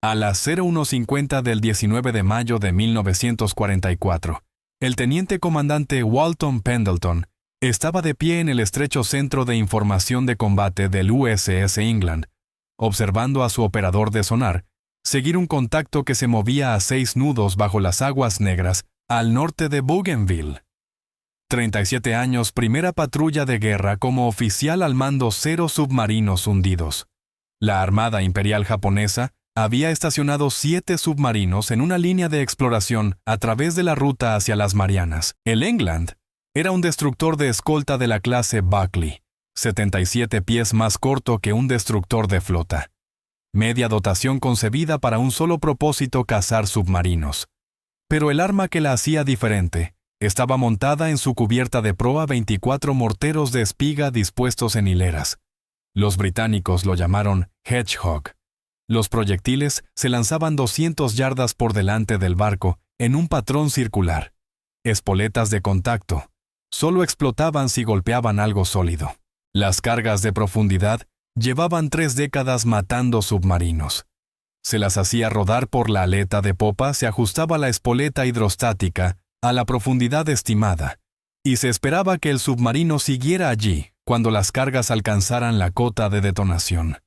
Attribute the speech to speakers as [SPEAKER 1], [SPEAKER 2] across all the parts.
[SPEAKER 1] A las 01:50 del 19 de mayo de 1944, el teniente comandante Walton Pendleton estaba de pie en el estrecho centro de información de combate del USS England, observando a su operador de sonar seguir un contacto que se movía a 6 nudos bajo las aguas negras al norte de Bougainville. 37 años, primera patrulla de guerra como oficial al mando, 0 submarinos hundidos. La Armada Imperial Japonesa había estacionado 7 submarinos en una línea de exploración a través de la ruta hacia las Marianas. El England era un destructor de escolta de la clase Buckley, 77 pies más corto que un destructor de flota. Media dotación concebida para un solo propósito: cazar submarinos. Pero el arma que la hacía diferente estaba montada en su cubierta de proa 24 morteros de espiga dispuestos en hileras. Los británicos lo llamaron Hedgehog. Los proyectiles se lanzaban 200 yardas por delante del barco en un patrón circular. Espoletas de contacto. Solo explotaban si golpeaban algo sólido. Las cargas de profundidad llevaban 3 décadas matando submarinos. Se las hacía rodar por la aleta de popa, se ajustaba la espoleta hidrostática a la profundidad estimada, y se esperaba que el submarino siguiera allí cuando las cargas alcanzaran la cota de detonación.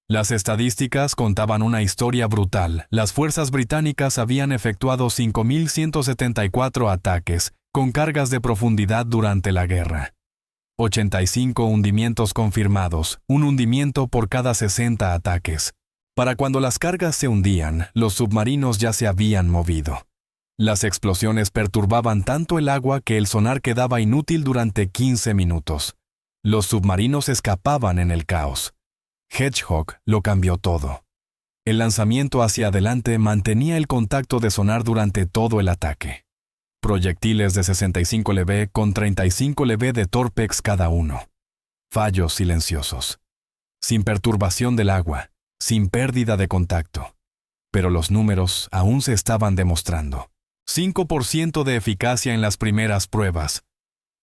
[SPEAKER 1] Las estadísticas contaban una historia brutal. Las fuerzas británicas habían efectuado 5.174 ataques con cargas de profundidad durante la guerra. 85 hundimientos confirmados, un hundimiento por cada 60 ataques. Para cuando las cargas se hundían, los submarinos ya se habían movido. Las explosiones perturbaban tanto el agua que el sonar quedaba inútil durante 15 minutos. Los submarinos escapaban en el caos. Hedgehog lo cambió todo. El lanzamiento hacia adelante mantenía el contacto de sonar durante todo el ataque. Proyectiles de 65 lb con 35 lb de Torpex cada uno. Fallos silenciosos. Sin perturbación del agua, sin pérdida de contacto. Pero los números aún se estaban demostrando. 5% de eficacia en las primeras pruebas.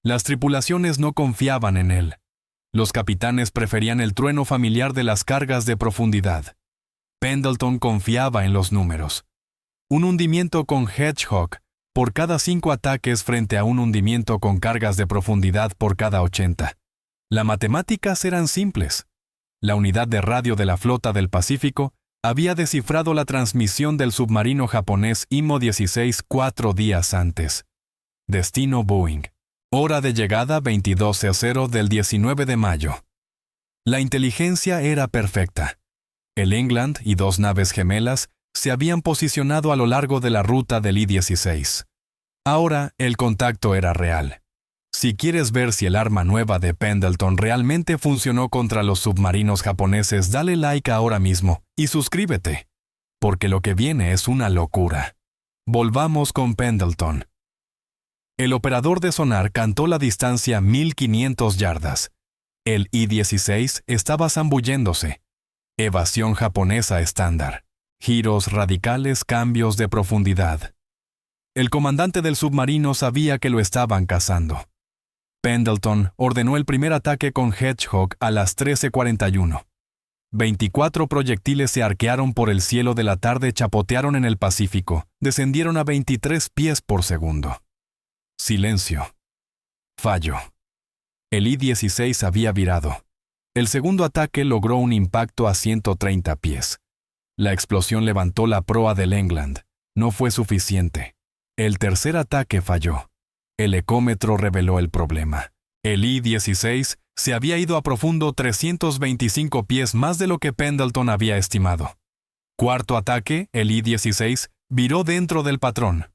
[SPEAKER 1] Las tripulaciones no confiaban en él. Los capitanes preferían el trueno familiar de las cargas de profundidad. Pendleton confiaba en los números. Un hundimiento con Hedgehog por cada 5 ataques frente a un hundimiento con cargas de profundidad por cada 80. Las matemáticas eran simples. La unidad de radio de la Flota del Pacífico había descifrado la transmisión del submarino japonés IMO-16 4 días antes. Destino Boeing. Hora de llegada 22:00 del 19 de mayo. La inteligencia era perfecta. El England y 2 naves gemelas se habían posicionado a lo largo de la ruta del I-16. Ahora el contacto era real. Si quieres ver si el arma nueva de Pendleton realmente funcionó contra los submarinos japoneses, dale like ahora mismo y suscríbete, porque lo que viene es una locura. Volvamos con Pendleton. El operador de sonar cantó la distancia 1500 yardas. El I-16 estaba zambulléndose. Evasión japonesa estándar. Giros radicales, cambios de profundidad. El comandante del submarino sabía que lo estaban cazando. Pendleton ordenó el primer ataque con Hedgehog a las 13:41. 24 proyectiles se arquearon por el cielo de la tarde, chapotearon en el Pacífico, descendieron a 23 pies por segundo. Silencio. Fallo. El I-16 había virado. El segundo ataque logró un impacto a 130 pies. La explosión levantó la proa del England. No fue suficiente. El tercer ataque falló. El ecómetro reveló el problema. El I-16 se había ido a profundo 325 pies más de lo que Pendleton había estimado. Cuarto ataque, el I-16 viró dentro del patrón.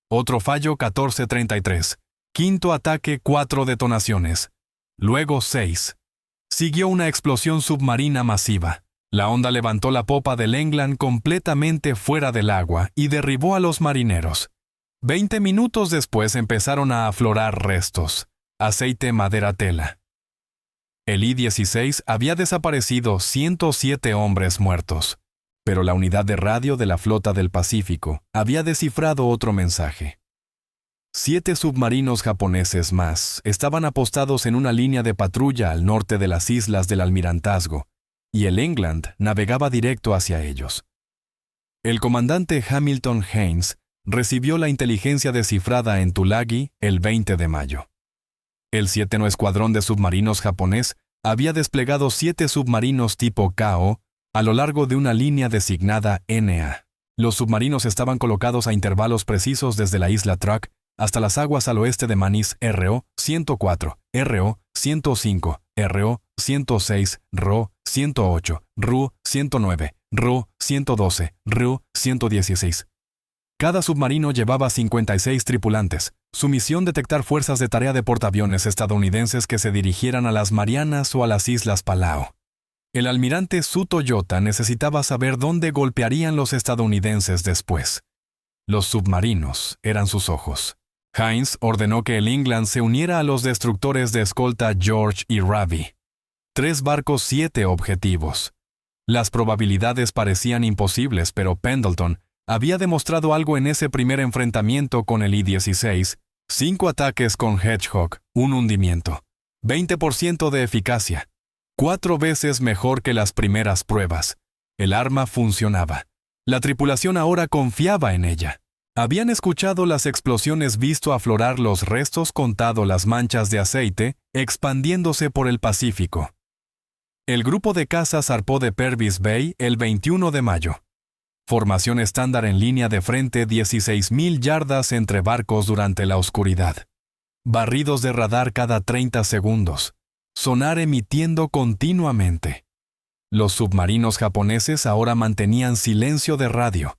[SPEAKER 1] Otro fallo, 14:33. Quinto ataque, 4 detonaciones. Luego 6. Siguió una explosión submarina masiva. La onda levantó la popa del England completamente fuera del agua y derribó a los marineros. 20 minutos después empezaron a aflorar restos. Aceite, madera, tela. El I-16 había desaparecido, 107 hombres muertos. Pero la unidad de radio de la Flota del Pacífico había descifrado otro mensaje. 7 submarinos japoneses más estaban apostados en una línea de patrulla al norte de las islas del Almirantazgo, y el England navegaba directo hacia ellos. El comandante Hamilton Haynes recibió la inteligencia descifrada en Tulagi el 20 de mayo. El 7º Escuadrón de Submarinos japonés había desplegado 7 submarinos tipo KO a lo largo de una línea designada NA. Los submarinos estaban colocados a intervalos precisos desde la isla Truk hasta las aguas al oeste de Manís RO-104, RO-105, RO-106, RO-108, RU-109, RU-112, RU-116. Cada submarino llevaba 56 tripulantes. Su misión detectar fuerzas de tarea de portaaviones estadounidenses que se dirigieran a las Marianas o a las Islas Palau. El almirante Tsutoyota necesitaba saber dónde golpearían los estadounidenses después. Los submarinos eran sus ojos. Haynes ordenó que el England se uniera a los destructores de escolta George y Ravi. 3 barcos, 7 objetivos. Las probabilidades parecían imposibles, pero Pendleton había demostrado algo en ese primer enfrentamiento con el I-16, 5 ataques con Hedgehog, un hundimiento, 20% de eficacia, 4 veces mejor que las primeras pruebas. El arma funcionaba. La tripulación ahora confiaba en ella. Habían escuchado las explosiones, visto aflorar los restos, contado las manchas de aceite, expandiéndose por el Pacífico. El grupo de caza zarpó de Purvis Bay el 21 de mayo. Formación estándar en línea de frente, 16.000 yardas entre barcos durante la oscuridad. Barridos de radar cada 30 segundos. Sonar emitiendo continuamente. Los submarinos japoneses ahora mantenían silencio de radio.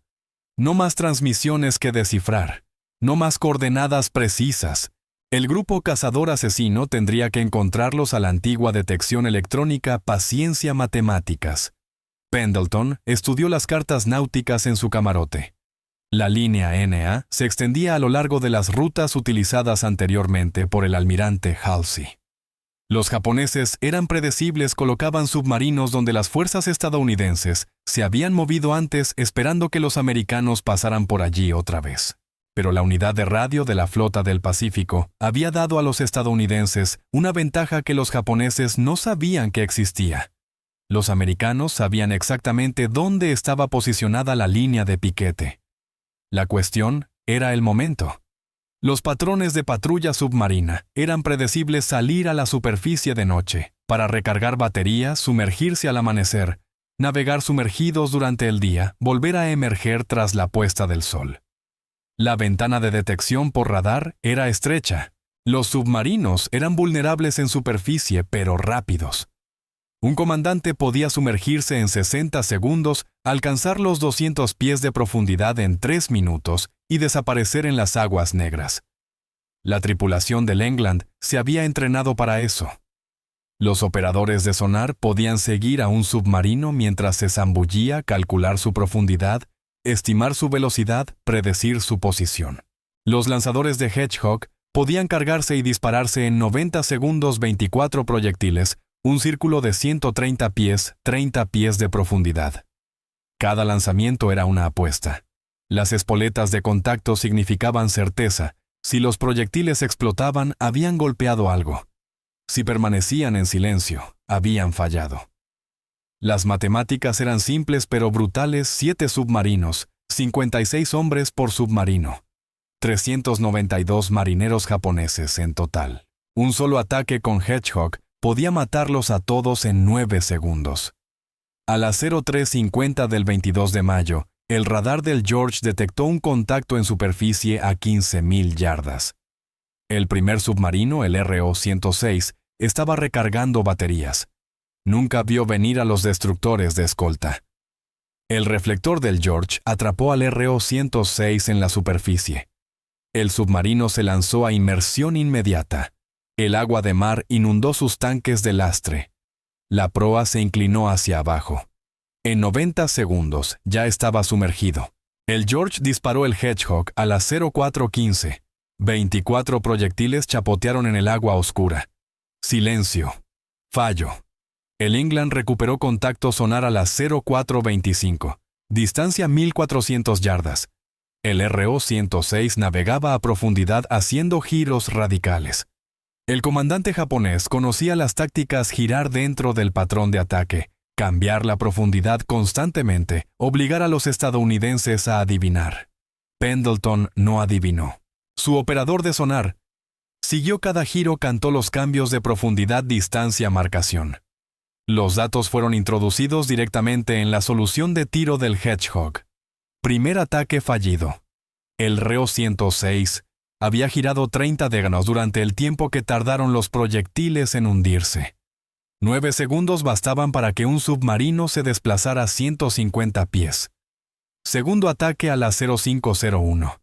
[SPEAKER 1] No más transmisiones que descifrar. No más coordenadas precisas. El grupo cazador asesino tendría que encontrarlos a la antigua detección electrónica, paciencia, matemáticas. Pendleton estudió las cartas náuticas en su camarote. La línea NA se extendía a lo largo de las rutas utilizadas anteriormente por el almirante Halsey. Los japoneses eran predecibles, colocaban submarinos donde las fuerzas estadounidenses se habían movido antes, esperando que los americanos pasaran por allí otra vez. Pero la unidad de radio de la flota del Pacífico había dado a los estadounidenses una ventaja que los japoneses no sabían que existía. Los americanos sabían exactamente dónde estaba posicionada la línea de piquete. La cuestión era el momento. Los patrones de patrulla submarina eran predecibles: salir a la superficie de noche, para recargar baterías, sumergirse al amanecer, navegar sumergidos durante el día, volver a emerger tras la puesta del sol. La ventana de detección por radar era estrecha. Los submarinos eran vulnerables en superficie, pero rápidos. Un comandante podía sumergirse en 60 segundos, alcanzar los 200 pies de profundidad en 3 minutos y desaparecer en las aguas negras. La tripulación del England se había entrenado para eso. Los operadores de sonar podían seguir a un submarino mientras se zambullía, calcular su profundidad, estimar su velocidad, predecir su posición. Los lanzadores de Hedgehog podían cargarse y dispararse en 90 segundos 24 proyectiles, un círculo de 130 pies, 30 pies de profundidad. Cada lanzamiento era una apuesta. Las espoletas de contacto significaban certeza. Si los proyectiles explotaban, habían golpeado algo. Si permanecían en silencio, habían fallado. Las matemáticas eran simples pero brutales: 7 submarinos, 56 hombres por submarino. 392 marineros japoneses en total. Un solo ataque con Hedgehog podía matarlos a todos en 9 segundos. A las 03:50 del 22 de mayo, el radar del George detectó un contacto en superficie a 15.000 yardas. El primer submarino, el RO-106, estaba recargando baterías. Nunca vio venir a los destructores de escolta. El reflector del George atrapó al RO-106 en la superficie. El submarino se lanzó a inmersión inmediata. El agua de mar inundó sus tanques de lastre. La proa se inclinó hacia abajo. En 90 segundos ya estaba sumergido. El George disparó el Hedgehog a las 04:15. 24 proyectiles chapotearon en el agua oscura. Silencio. Fallo. El England recuperó contacto sonar a las 04:25. Distancia 1.400 yardas. El RO-106 navegaba a profundidad haciendo giros radicales. El comandante japonés conocía las tácticas: girar dentro del patrón de ataque, Cambiar la profundidad constantemente, obligar a los estadounidenses a adivinar. Pendleton no adivinó. Su operador de sonar siguió cada giro, cantó los cambios de profundidad, distancia, marcación. Los datos fueron introducidos directamente en la solución de tiro del Hedgehog. Primer ataque fallido. El reo 106 había girado 30 décadas durante el tiempo que tardaron los proyectiles en hundirse. 9 segundos bastaban para que un submarino se desplazara 150 pies. Segundo ataque a la 0501.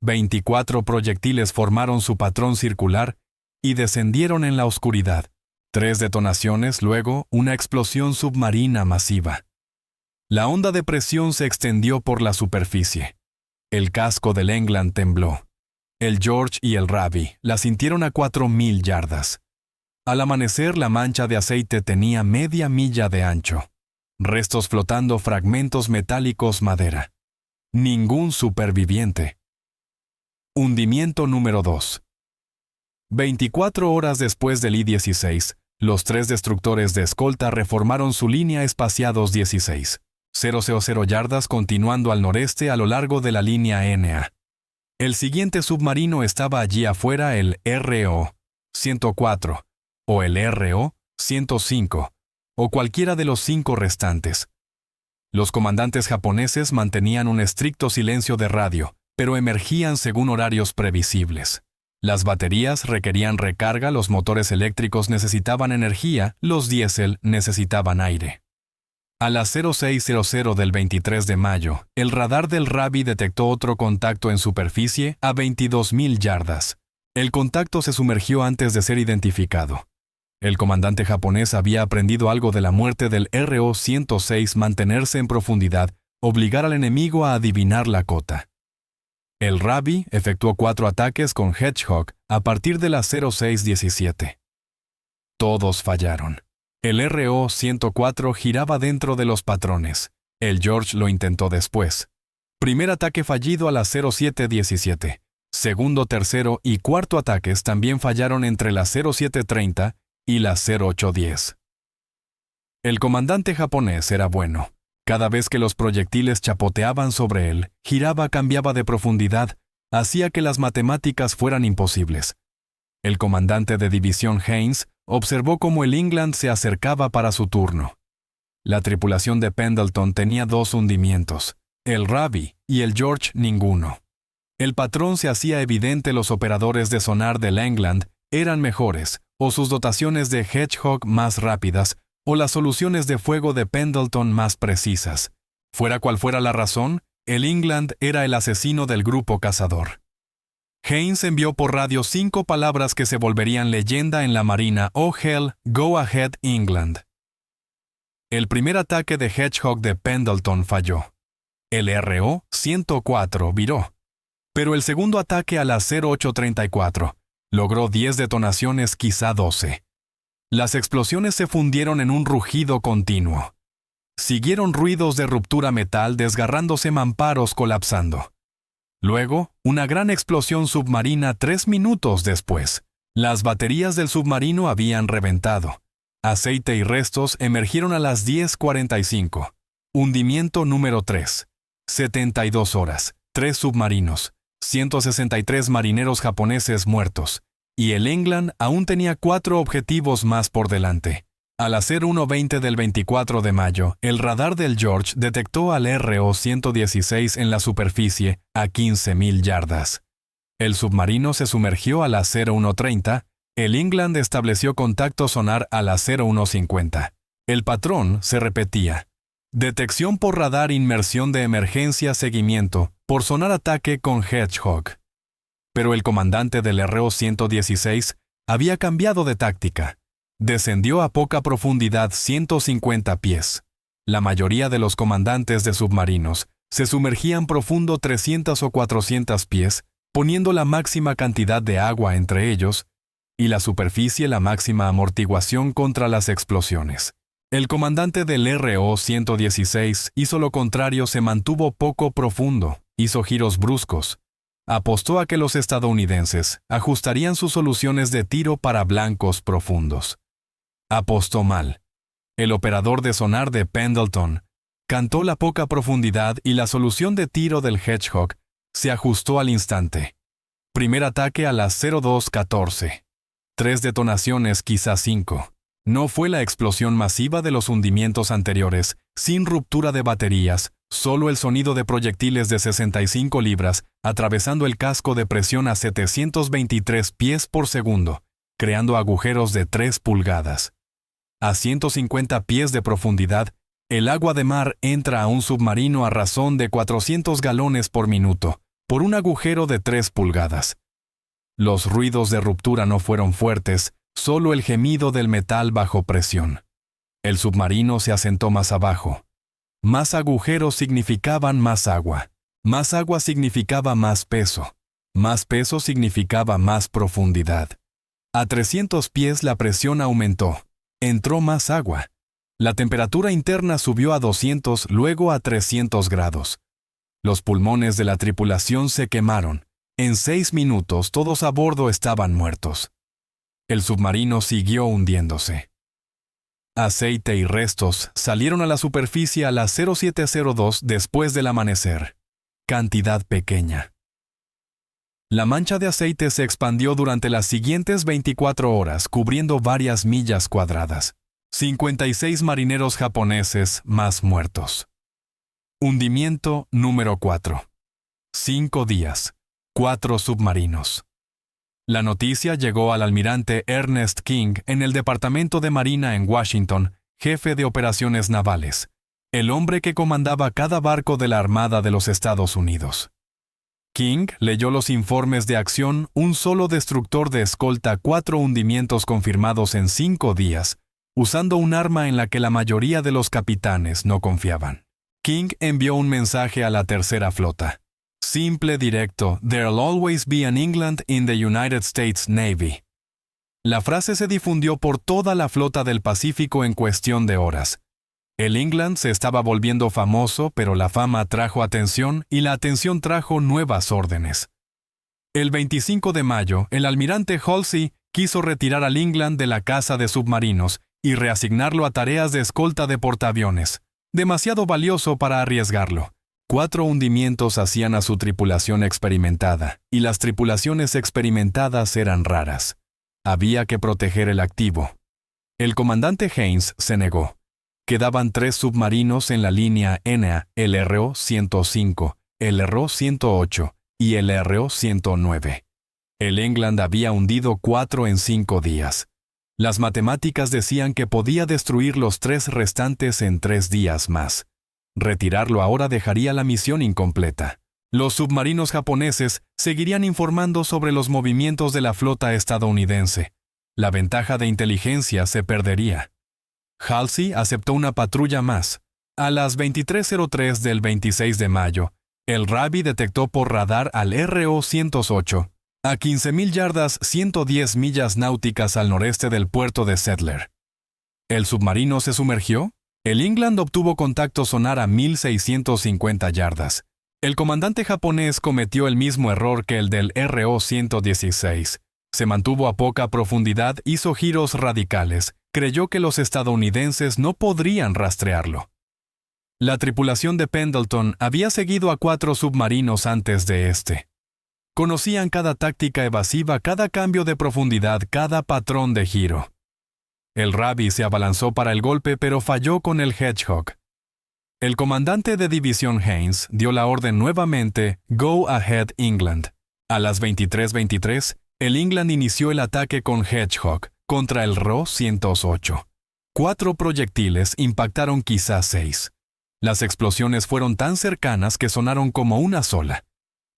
[SPEAKER 1] 24 proyectiles formaron su patrón circular y descendieron en la oscuridad. 3 detonaciones, luego una explosión submarina masiva. La onda de presión se extendió por la superficie. El casco del England tembló. El George y el Ravi la sintieron a 4.000 yardas. Al amanecer, la mancha de aceite tenía media milla de ancho. Restos flotando, fragmentos metálicos, madera. Ningún superviviente. Hundimiento número 2. 24 horas después del I-16, los 3 destructores de escolta reformaron su línea espaciados 16,000 yardas, continuando al noreste a lo largo de la línea NA. El siguiente submarino estaba allí afuera, el RO-104, o el RO-105, o cualquiera de los 5 restantes. Los comandantes japoneses mantenían un estricto silencio de radio, pero emergían según horarios previsibles. Las baterías requerían recarga, los motores eléctricos necesitaban energía, los diésel necesitaban aire. A las 06:00 del 23 de mayo, el radar del Ravi detectó otro contacto en superficie a 22.000 yardas. El contacto se sumergió antes de ser identificado. El comandante japonés había aprendido algo de la muerte del RO-106: mantenerse en profundidad, obligar al enemigo a adivinar la cota. El Ravi efectuó 4 ataques con Hedgehog a partir de las 06:17. Todos fallaron. El RO-104 giraba dentro de los patrones. El George lo intentó después. Primer ataque fallido a las 07:17. Segundo, tercero y cuarto ataques también fallaron entre las 07:30 y las 08:10. El comandante japonés era bueno. Cada vez que los proyectiles chapoteaban sobre él, giraba, cambiaba de profundidad, hacía que las matemáticas fueran imposibles. El comandante de división Haynes observó cómo el England se acercaba para su turno. La tripulación de Pendleton tenía 2 hundimientos, el Ravi y el George ninguno. El patrón se hacía evidente: los operadores de sonar del England eran mejores, o sus dotaciones de Hedgehog más rápidas, o las soluciones de fuego de Pendleton más precisas. Fuera cual fuera la razón, el England era el asesino del grupo cazador. Haynes envió por radio 5 palabras que se volverían leyenda en la marina: "Oh hell, go ahead England". El primer ataque de Hedgehog de Pendleton falló. El RO-104 viró. Pero el segundo ataque a las 08:34 logró 10 detonaciones, quizá 12. Las explosiones se fundieron en un rugido continuo. Siguieron ruidos de ruptura metal, desgarrándose, mamparos colapsando. Luego, una gran explosión submarina 3 minutos después. Las baterías del submarino habían reventado. Aceite y restos emergieron a las 10:45. Hundimiento número 3. 72 horas, 3 submarinos, 163 marineros japoneses muertos. Y el England aún tenía 4 objetivos más por delante. A las 01:20 del 24 de mayo, el radar del George detectó al RO-116 en la superficie a 15.000 yardas. El submarino se sumergió a las 01:30. El England estableció contacto sonar a las 01:50. El patrón se repetía: detección por radar, inmersión de emergencia, seguimiento por sonar, ataque con Hedgehog. Pero el comandante del RO-116 había cambiado de táctica. Descendió a poca profundidad, 150 pies. La mayoría de los comandantes de submarinos se sumergían profundo 300 o 400 pies, poniendo la máxima cantidad de agua entre ellos y la superficie la máxima amortiguación contra las explosiones. El comandante del RO-116 hizo lo contrario, se mantuvo poco profundo, hizo giros bruscos. Apostó a que los estadounidenses ajustarían sus soluciones de tiro para blancos profundos. Apostó mal. El operador de sonar de Pendleton cantó la poca profundidad y la solución de tiro del Hedgehog se ajustó al instante. Primer ataque a las 02:14. 3 detonaciones, quizás 5. No fue la explosión masiva de los hundimientos anteriores, sin ruptura de baterías, solo el sonido de proyectiles de 65 libras atravesando el casco de presión a 723 pies por segundo, creando agujeros de 3 pulgadas. A 150 pies de profundidad, el agua de mar entra a un submarino a razón de 400 galones por minuto, por un agujero de 3 pulgadas. Los ruidos de ruptura no fueron fuertes, solo el gemido del metal bajo presión. El submarino se asentó más abajo. Más agujeros significaban más agua. Más agua significaba más peso. Más peso significaba más profundidad. A 300 pies la presión aumentó. Entró más agua. La temperatura interna subió a 200, luego a 300 grados. Los pulmones de la tripulación se quemaron. En 6 minutos todos a bordo estaban muertos. El submarino siguió hundiéndose. Aceite y restos salieron a la superficie a las 07:02 después del amanecer. Cantidad pequeña. La mancha de aceite se expandió durante las siguientes 24 horas, cubriendo varias millas cuadradas. 56 marineros japoneses más muertos. Hundimiento número 4. 5 días. 4 submarinos. La noticia llegó al almirante Ernest King en el Departamento de Marina en Washington, jefe de operaciones navales, el hombre que comandaba cada barco de la Armada de los Estados Unidos. King leyó los informes de acción, un solo destructor de escolta, 4 hundimientos confirmados en 5 días, usando un arma en la que la mayoría de los capitanes no confiaban. King envió un mensaje a la tercera flota. Simple, directo, "There'll always be an England in the United States Navy". La frase se difundió por toda la flota del Pacífico en cuestión de horas. El England se estaba volviendo famoso, pero la fama trajo atención y la atención trajo nuevas órdenes. El 25 de mayo, el almirante Halsey quiso retirar al England de la caza de submarinos y reasignarlo a tareas de escolta de portaaviones, demasiado valioso para arriesgarlo. 4 hundimientos hacían a su tripulación experimentada, y las tripulaciones experimentadas eran raras. Había que proteger el activo. El comandante Haynes se negó. Quedaban 3 submarinos en la línea NA, el RO-105, el RO-108 y el RO-109. El England había hundido 4 en 5 días. Las matemáticas decían que podía destruir los 3 restantes en 3 días más. Retirarlo ahora dejaría la misión incompleta. Los submarinos japoneses seguirían informando sobre los movimientos de la flota estadounidense. La ventaja de inteligencia se perdería. Halsey aceptó una patrulla más. A las 23:03 del 26 de mayo, el Ravi detectó por radar al RO-108, a 15.000 yardas, 110 millas náuticas al noreste del puerto de Settler. ¿El submarino se sumergió? El England obtuvo contacto sonar a 1.650 yardas. El comandante japonés cometió el mismo error que el del RO-116. Se mantuvo a poca profundidad, hizo giros radicales, creyó que los estadounidenses no podrían rastrearlo. La tripulación de Pendleton había seguido a 4 submarinos antes de este. Conocían cada táctica evasiva, cada cambio de profundidad, cada patrón de giro. El Ravi se abalanzó para el golpe, pero falló con el Hedgehog. El comandante de división Haynes dio la orden nuevamente, "Go ahead, England". A las 23:23, el England inició el ataque con Hedgehog contra el RO-108. 4 proyectiles impactaron quizás 6. Las explosiones fueron tan cercanas que sonaron como una sola.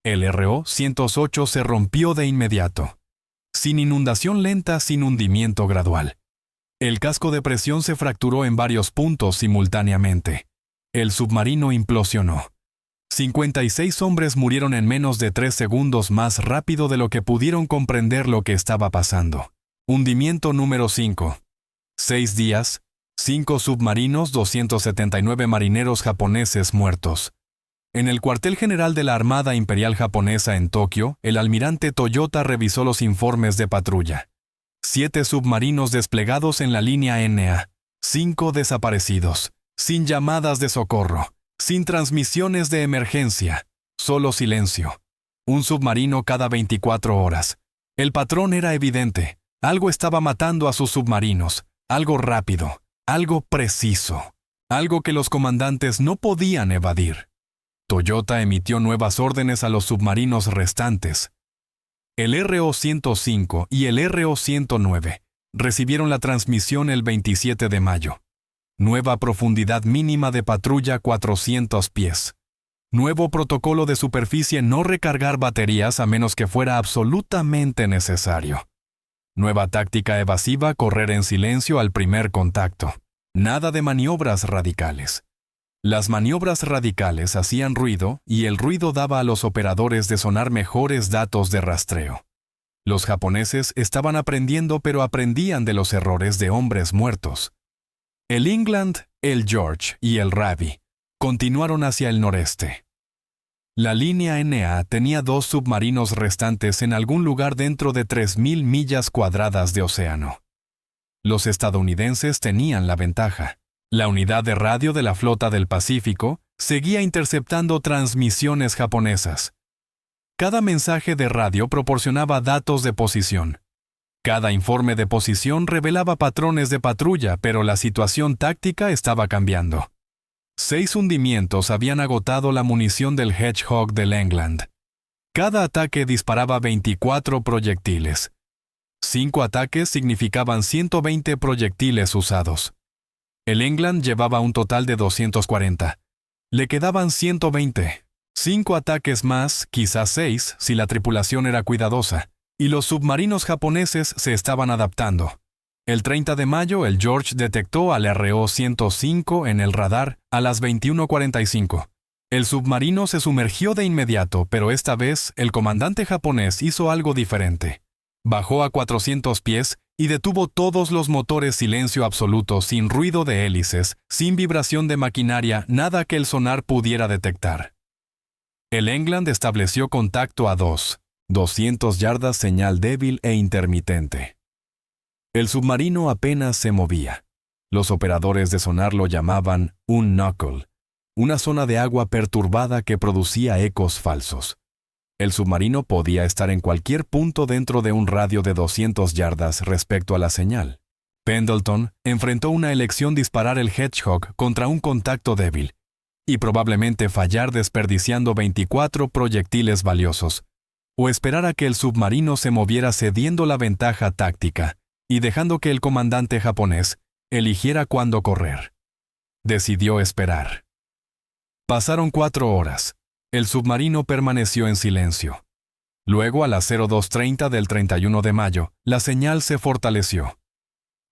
[SPEAKER 1] El RO-108 se rompió de inmediato. Sin inundación lenta, sin hundimiento gradual. El casco de presión se fracturó en varios puntos simultáneamente. El submarino implosionó. 56 hombres murieron en menos de 3 segundos, más rápido de lo que pudieron comprender lo que estaba pasando. Hundimiento número 5. 6 días, 5 submarinos, 279 marineros japoneses muertos. En el cuartel general de la Armada Imperial Japonesa en Tokio, el almirante Toyota revisó los informes de patrulla. 7 submarinos desplegados en la línea NA, 5 desaparecidos, sin llamadas de socorro, sin transmisiones de emergencia, solo silencio. Un submarino cada 24 horas. El patrón era evidente. Algo estaba matando a sus submarinos, algo rápido, algo preciso, algo que los comandantes no podían evadir. Toyota emitió nuevas órdenes a los submarinos restantes. El RO-105 y el RO-109 recibieron la transmisión el 27 de mayo. Nueva profundidad mínima de patrulla 400 pies. Nuevo protocolo de superficie: no recargar baterías a menos que fuera absolutamente necesario. Nueva táctica evasiva: correr en silencio al primer contacto. Nada de maniobras radicales. Las maniobras radicales hacían ruido y el ruido daba a los operadores de sonar mejores datos de rastreo. Los japoneses estaban aprendiendo, pero aprendían de los errores de hombres muertos. El England, el George y el Ravi continuaron hacia el noreste. La línea NA tenía 2 submarinos restantes en algún lugar dentro de 3.000 millas cuadradas de océano. Los estadounidenses tenían la ventaja. La unidad de radio de la Flota del Pacífico seguía interceptando transmisiones japonesas. Cada mensaje de radio proporcionaba datos de posición. Cada informe de posición revelaba patrones de patrulla, pero la situación táctica estaba cambiando. 6 hundimientos habían agotado la munición del Hedgehog del England. Cada ataque disparaba 24 proyectiles. 5 ataques significaban 120 proyectiles usados. El England llevaba un total de 240. Le quedaban 120. 5 ataques más, quizás 6, si la tripulación era cuidadosa, y los submarinos japoneses se estaban adaptando. El 30 de mayo, el George detectó al RO-105 en el radar a las 21:45. El submarino se sumergió de inmediato, pero esta vez el comandante japonés hizo algo diferente. Bajó a 400 pies y detuvo todos los motores. Silencio absoluto, sin ruido de hélices, sin vibración de maquinaria, nada que el sonar pudiera detectar. El England estableció contacto a 200 yardas, señal débil e intermitente. El submarino apenas se movía. Los operadores de sonar lo llamaban un knuckle, una zona de agua perturbada que producía ecos falsos. El submarino podía estar en cualquier punto dentro de un radio de 200 yardas respecto a la señal. Pendleton enfrentó una elección: disparar el Hedgehog contra un contacto débil y probablemente fallar desperdiciando 24 proyectiles valiosos, o esperar a que el submarino se moviera cediendo la ventaja táctica y dejando que el comandante japonés eligiera cuándo correr. Decidió esperar. Pasaron 4 horas. El submarino permaneció en silencio. Luego, a las 02:30 del 31 de mayo, la señal se fortaleció.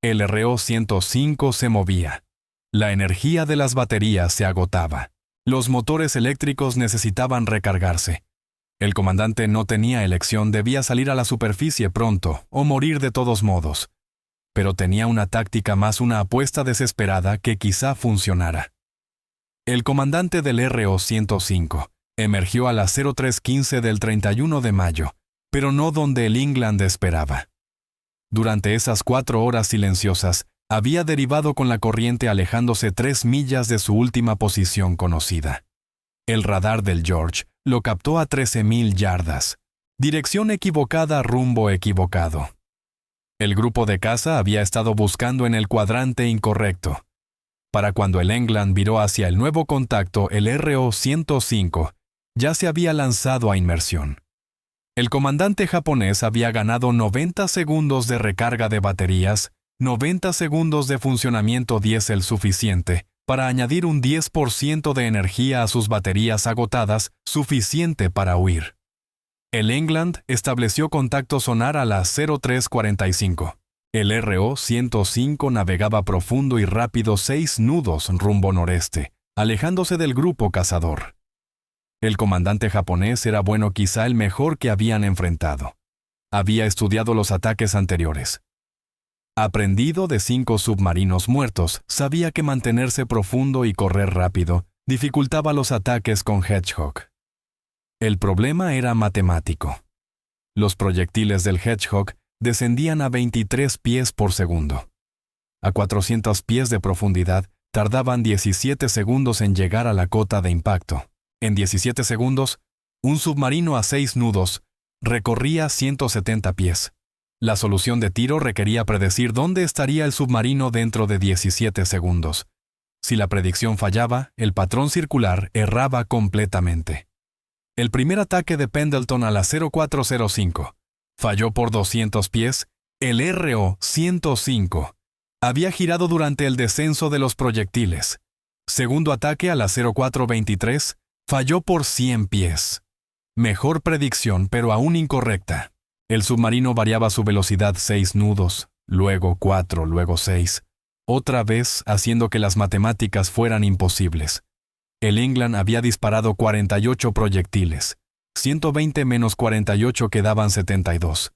[SPEAKER 1] El RO-105 se movía. La energía de las baterías se agotaba. Los motores eléctricos necesitaban recargarse. El comandante no tenía elección: debía salir a la superficie pronto o morir de todos modos. Pero tenía una táctica más, una apuesta desesperada que quizá funcionara. El comandante del RO-105 emergió a las 03:15 del 31 de mayo, pero no donde el England esperaba. Durante esas 4 horas silenciosas, había derivado con la corriente, alejándose 3 millas de su última posición conocida. El radar del George lo captó a 13.000 yardas. Dirección equivocada, rumbo equivocado. El grupo de caza había estado buscando en el cuadrante incorrecto. Para cuando el England viró hacia el nuevo contacto, el RO-105 ya se había lanzado a inmersión. El comandante japonés había ganado 90 segundos de recarga de baterías, 90 segundos de funcionamiento diésel suficiente para añadir un 10% de energía a sus baterías agotadas, suficiente para huir. El England estableció contacto sonar a las 03:45. El RO-105 navegaba profundo y rápido 6 nudos rumbo noreste, alejándose del grupo cazador. El comandante japonés era bueno, quizá el mejor que habían enfrentado. Había estudiado los ataques anteriores. Aprendido de 5 submarinos muertos, sabía que mantenerse profundo y correr rápido dificultaba los ataques con Hedgehog. El problema era matemático. Los proyectiles del Hedgehog descendían a 23 pies por segundo. a 400 pies de profundidad, tardaban 17 segundos en llegar a la cota de impacto. En 17 segundos, un submarino a 6 nudos recorría 170 pies. La solución de tiro requería predecir dónde estaría el submarino dentro de 17 segundos. Si la predicción fallaba, el patrón circular erraba completamente. El primer ataque de Pendleton a la 0405 falló por 200 pies. El RO-105 había girado durante el descenso de los proyectiles. Segundo ataque a la 0423 falló por 100 pies. Mejor predicción, pero aún incorrecta. El submarino variaba su velocidad 6 nudos, luego 4, luego 6, otra vez haciendo que las matemáticas fueran imposibles. El England había disparado 48 proyectiles. 120 menos 48 quedaban 72.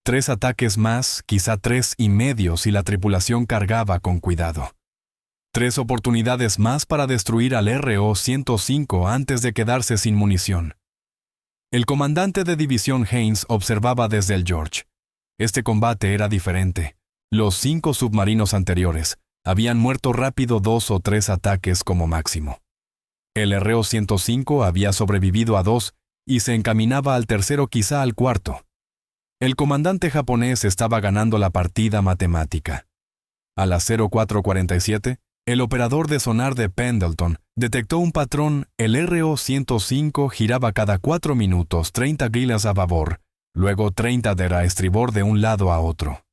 [SPEAKER 1] 3 ataques más, quizá 3 y medio si la tripulación cargaba con cuidado. 3 oportunidades más para destruir al RO-105 antes de quedarse sin munición. El comandante de división Haynes observaba desde el George. Este combate era diferente. Los 5 submarinos anteriores habían muerto rápido 2 o 3 ataques como máximo. El RO-105 había sobrevivido a 2 y se encaminaba al tercero, quizá al cuarto. El comandante japonés estaba ganando la partida matemática. A las 0447, el operador de sonar de Pendleton detectó un patrón. El RO-105 giraba cada 4 minutos 30 gilas a babor, luego 30 a estribor de un lado a otro.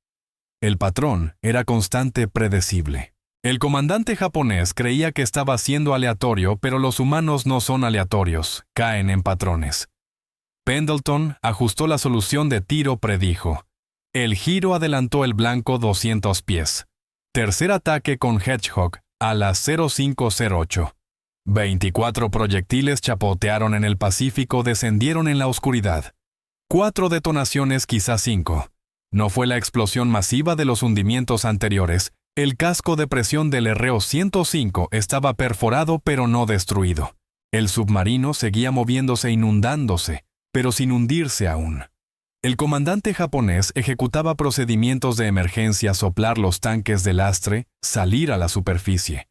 [SPEAKER 1] El patrón era constante, predecible. El comandante japonés creía que estaba siendo aleatorio, pero los humanos no son aleatorios, caen en patrones. Pendleton ajustó la solución de tiro, predijo. El giro adelantó el blanco 200 pies. Tercer ataque con Hedgehog a las 0508. 24 proyectiles chapotearon en el Pacífico, descendieron en la oscuridad. 4 detonaciones, quizá 5. No fue la explosión masiva de los hundimientos anteriores. El casco de presión del RO-105 estaba perforado pero no destruido. El submarino seguía moviéndose, inundándose, pero sin hundirse aún. El comandante japonés ejecutaba procedimientos de emergencia: soplar los tanques de lastre, salir a la superficie,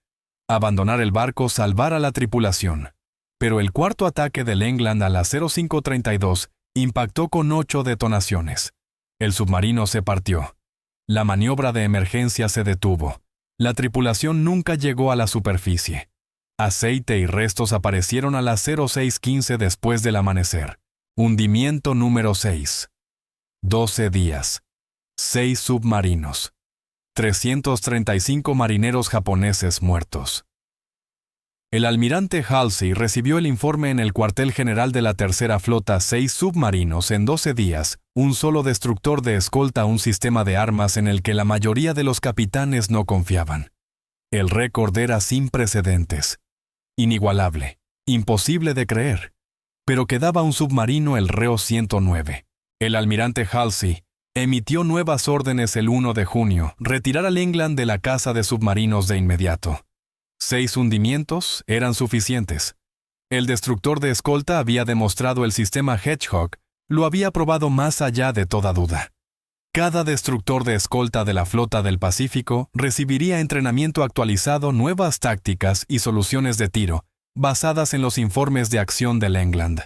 [SPEAKER 1] abandonar el barco, salvar a la tripulación. Pero el cuarto ataque del England a la 0532 impactó con 8 detonaciones. El submarino se partió. La maniobra de emergencia se detuvo. La tripulación nunca llegó a la superficie. Aceite y restos aparecieron a las 0615 después del amanecer. Hundimiento número 6. 12 días. 6 submarinos. 335 marineros japoneses muertos. El almirante Halsey recibió el informe en el cuartel general de la Tercera Flota: 6 submarinos en 12 días, un solo destructor de escolta, un sistema de armas en el que la mayoría de los capitanes no confiaban. El récord era sin precedentes. Inigualable, imposible de creer. Pero quedaba un submarino, el RO-109. El almirante Halsey emitió nuevas órdenes el 1 de junio, retirar al England de la caza de submarinos de inmediato. 6 hundimientos eran suficientes. El destructor de escolta había demostrado el sistema Hedgehog, lo había probado más allá de toda duda. Cada destructor de escolta de la flota del Pacífico recibiría entrenamiento actualizado, nuevas tácticas y soluciones de tiro, basadas en los informes de acción del England.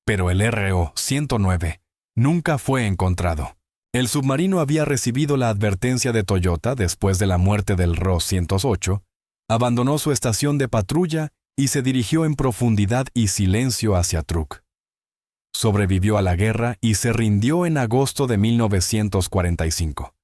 [SPEAKER 1] Pero el RO-109 nunca fue encontrado. El submarino había recibido la advertencia de Toyota después de la muerte del RO-108, abandonó su estación de patrulla y se dirigió en profundidad y silencio hacia Truk. Sobrevivió a la guerra y se rindió en agosto de 1945.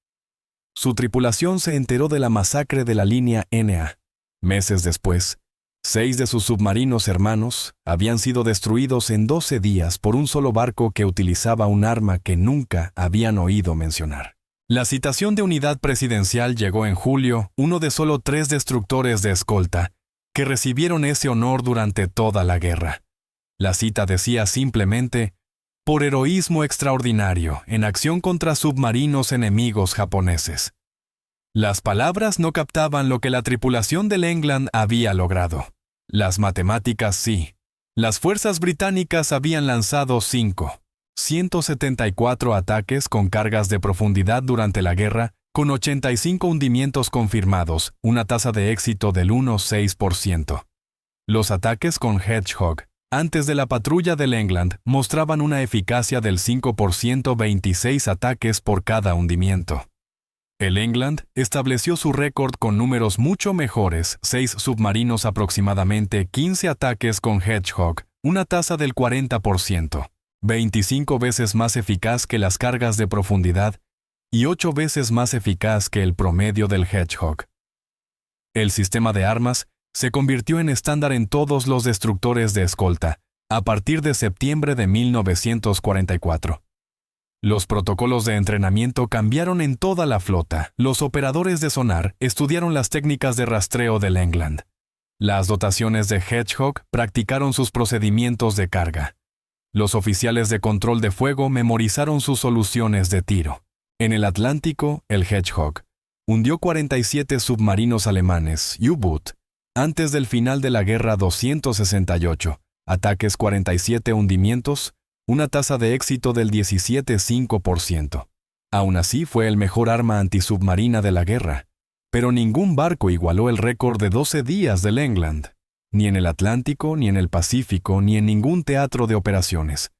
[SPEAKER 1] Su tripulación se enteró de la masacre de la línea NA. Meses después, 6 de sus submarinos hermanos habían sido destruidos en 12 días por un solo barco que utilizaba un arma que nunca habían oído mencionar. La citación de unidad presidencial llegó en julio, uno de solo 3 destructores de escolta que recibieron ese honor durante toda la guerra. La cita decía simplemente: por heroísmo extraordinario en acción contra submarinos enemigos japoneses. Las palabras no captaban lo que la tripulación del England había logrado. Las matemáticas sí. Las fuerzas británicas habían lanzado 174 ataques con cargas de profundidad durante la guerra con 85 hundimientos confirmados, una tasa de éxito del 1,6%. Los ataques con Hedgehog antes de la patrulla del England mostraban una eficacia del 5%, 26 ataques por cada hundimiento. El England estableció su récord con números mucho mejores, 6 submarinos aproximadamente 15 ataques con Hedgehog, una tasa del 40%, 25 veces más eficaz que las cargas de profundidad y 8 veces más eficaz que el promedio del Hedgehog. El sistema de armas se convirtió en estándar en todos los destructores de escolta a partir de septiembre de 1944. Los protocolos de entrenamiento cambiaron en toda la flota. Los operadores de sonar estudiaron las técnicas de rastreo del England. Las dotaciones de Hedgehog practicaron sus procedimientos de carga. Los oficiales de control de fuego memorizaron sus soluciones de tiro. En el Atlántico, el Hedgehog hundió 47 submarinos alemanes, U-Boot, antes del final de la guerra 268, ataques 47 hundimientos, una tasa de éxito del 17,5%. Aún así fue el mejor arma antisubmarina de la guerra, pero ningún barco igualó el récord de 12 días del England, ni en el Atlántico, ni en el Pacífico, ni en ningún teatro de operaciones.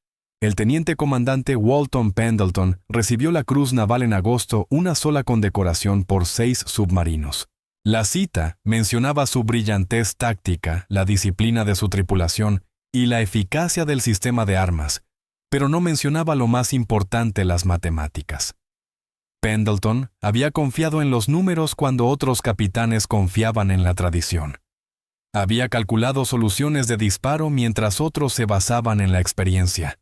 [SPEAKER 1] El teniente comandante Walton Pendleton recibió la Cruz Naval en agosto, una sola condecoración por 6 submarinos. La cita mencionaba su brillantez táctica, la disciplina de su tripulación y la eficacia del sistema de armas, pero no mencionaba lo más importante, las matemáticas. Pendleton había confiado en los números cuando otros capitanes confiaban en la tradición. Había calculado soluciones de disparo mientras otros se basaban en la experiencia.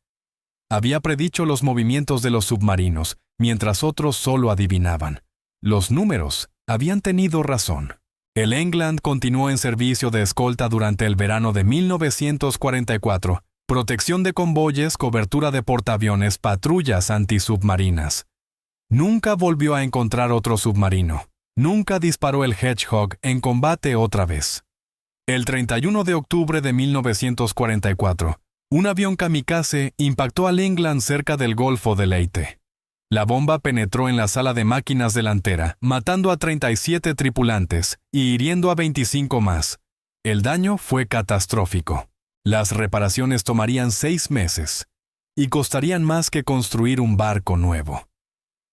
[SPEAKER 1] Había predicho los movimientos de los submarinos, mientras otros solo adivinaban. Los números habían tenido razón. El England continuó en servicio de escolta durante el verano de 1944, protección de convoyes, cobertura de portaaviones, patrullas antisubmarinas. Nunca volvió a encontrar otro submarino. Nunca disparó el Hedgehog en combate otra vez. El 31 de octubre de 1944, un avión kamikaze impactó al England cerca del Golfo de Leyte. La bomba penetró en la sala de máquinas delantera, matando a 37 tripulantes y hiriendo a 25 más. El daño fue catastrófico. Las reparaciones tomarían 6 meses y costarían más que construir un barco nuevo.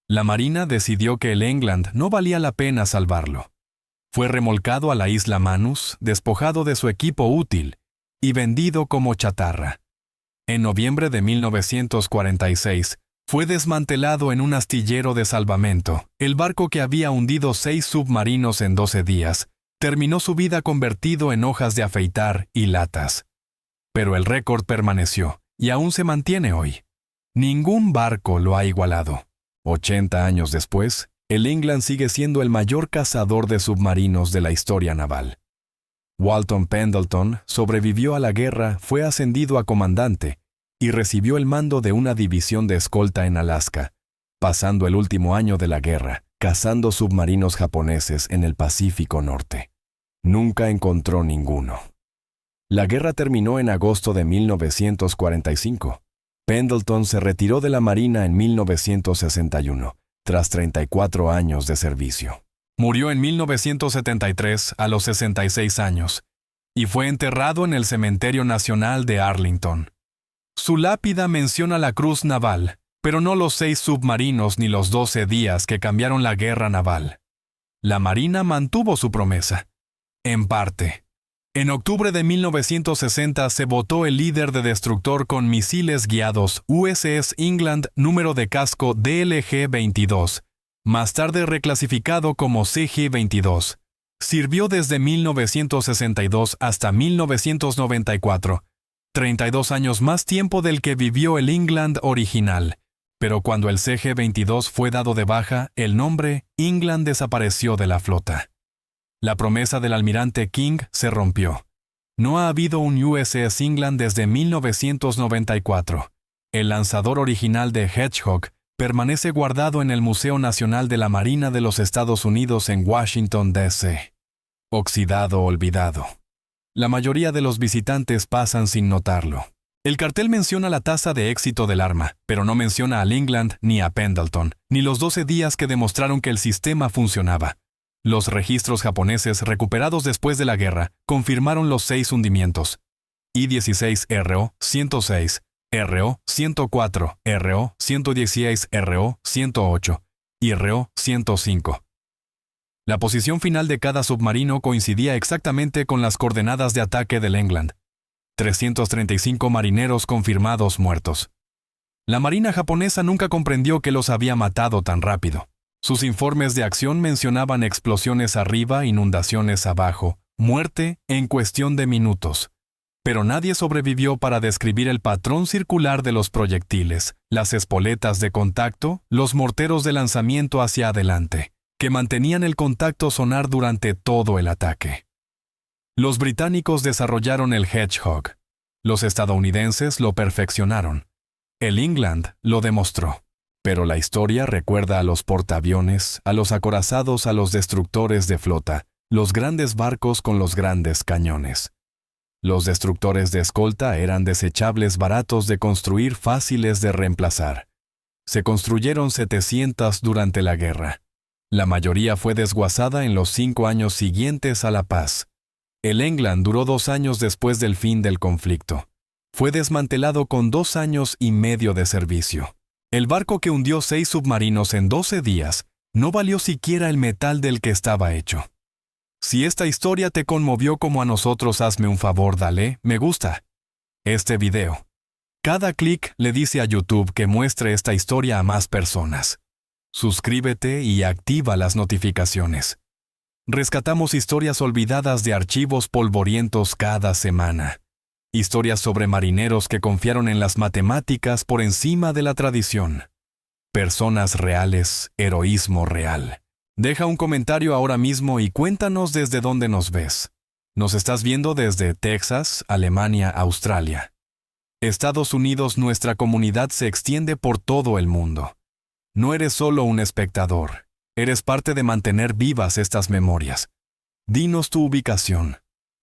[SPEAKER 1] La Marina decidió que el England no valía la pena salvarlo. Fue remolcado a la isla Manus, despojado de su equipo útil y vendido como chatarra. En noviembre de 1946, fue desmantelado en un astillero de salvamento. El barco que había hundido 6 submarinos en 12 días terminó su vida convertido en hojas de afeitar y latas. Pero el récord permaneció y aún se mantiene hoy. Ningún barco lo ha igualado. 80 años después, el England sigue siendo el mayor cazador de submarinos de la historia naval. Walton Pendleton sobrevivió a la guerra, fue ascendido a comandante y recibió el mando de una división de escolta en Alaska, pasando el último año de la guerra cazando submarinos japoneses en el Pacífico Norte. Nunca encontró ninguno. La guerra terminó en agosto de 1945. Pendleton se retiró de la Marina en 1961, tras 34 años de servicio. Murió en 1973 a los 66 años y fue enterrado en el Cementerio Nacional de Arlington. Su lápida menciona la Cruz Naval, pero no los 6 submarinos ni los 12 días que cambiaron la guerra naval. La Marina mantuvo su promesa. En parte. En octubre de 1960 se votó el líder de destructor con misiles guiados USS England número de casco DLG-22, más tarde reclasificado como CG-22. Sirvió desde 1962 hasta 1994, 32 años más tiempo del que vivió el England original. Pero cuando el CG-22 fue dado de baja, el nombre England desapareció de la flota. La promesa del almirante King se rompió. No ha habido un USS England desde 1994. El lanzador original de Hedgehog permanece guardado en el Museo Nacional de la Marina de los Estados Unidos en Washington, D.C. Oxidado, olvidado. La mayoría de los visitantes pasan sin notarlo. El cartel menciona la tasa de éxito del arma, pero no menciona al England ni a Pendleton, ni los 12 días que demostraron que el sistema funcionaba. Los registros japoneses recuperados después de la guerra confirmaron los 6 hundimientos: I-16RO 106, RO 104, RO 116, RO 108 y RO 105. La posición final de cada submarino coincidía exactamente con las coordenadas de ataque del England. 335 marineros confirmados muertos. La Marina japonesa nunca comprendió que los había matado tan rápido. Sus informes de acción mencionaban explosiones arriba, inundaciones abajo, muerte en cuestión de minutos. Pero nadie sobrevivió para describir el patrón circular de los proyectiles, las espoletas de contacto, los morteros de lanzamiento hacia adelante, que mantenían el contacto sonar durante todo el ataque. Los británicos desarrollaron el Hedgehog. Los estadounidenses lo perfeccionaron. El England lo demostró. Pero la historia recuerda a los portaaviones, a los acorazados, a los destructores de flota, los grandes barcos con los grandes cañones. Los destructores de escolta eran desechables baratos de construir, fáciles de reemplazar. Se construyeron 700 durante la guerra. La mayoría fue desguazada en los 5 años siguientes a la paz. El England duró 2 años después del fin del conflicto. Fue desmantelado con 2 años y medio de servicio. El barco que hundió 6 submarinos en 12 días no valió siquiera el metal del que estaba hecho. Si esta historia te conmovió como a nosotros, hazme un favor, dale me gusta este video. Cada clic le dice a YouTube que muestre esta historia a más personas. Suscríbete y activa las notificaciones. Rescatamos historias olvidadas de archivos polvorientos cada semana. Historias sobre marineros que confiaron en las matemáticas por encima de la tradición. Personas reales, heroísmo real. Deja un comentario ahora mismo y cuéntanos desde dónde nos ves. Nos estás viendo desde Texas, Alemania, Australia. Estados Unidos, nuestra comunidad se extiende por todo el mundo. No eres solo un espectador. Eres parte de mantener vivas estas memorias. Dinos tu ubicación.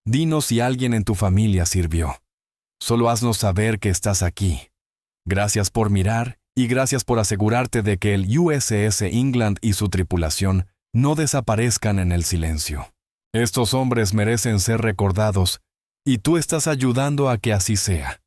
[SPEAKER 1] Dinos si alguien en tu familia sirvió. Solo haznos saber que estás aquí. Gracias por mirar y gracias por asegurarte de que el USS England y su tripulación no desaparezcan en el silencio. Estos hombres merecen ser recordados y tú estás ayudando a que así sea.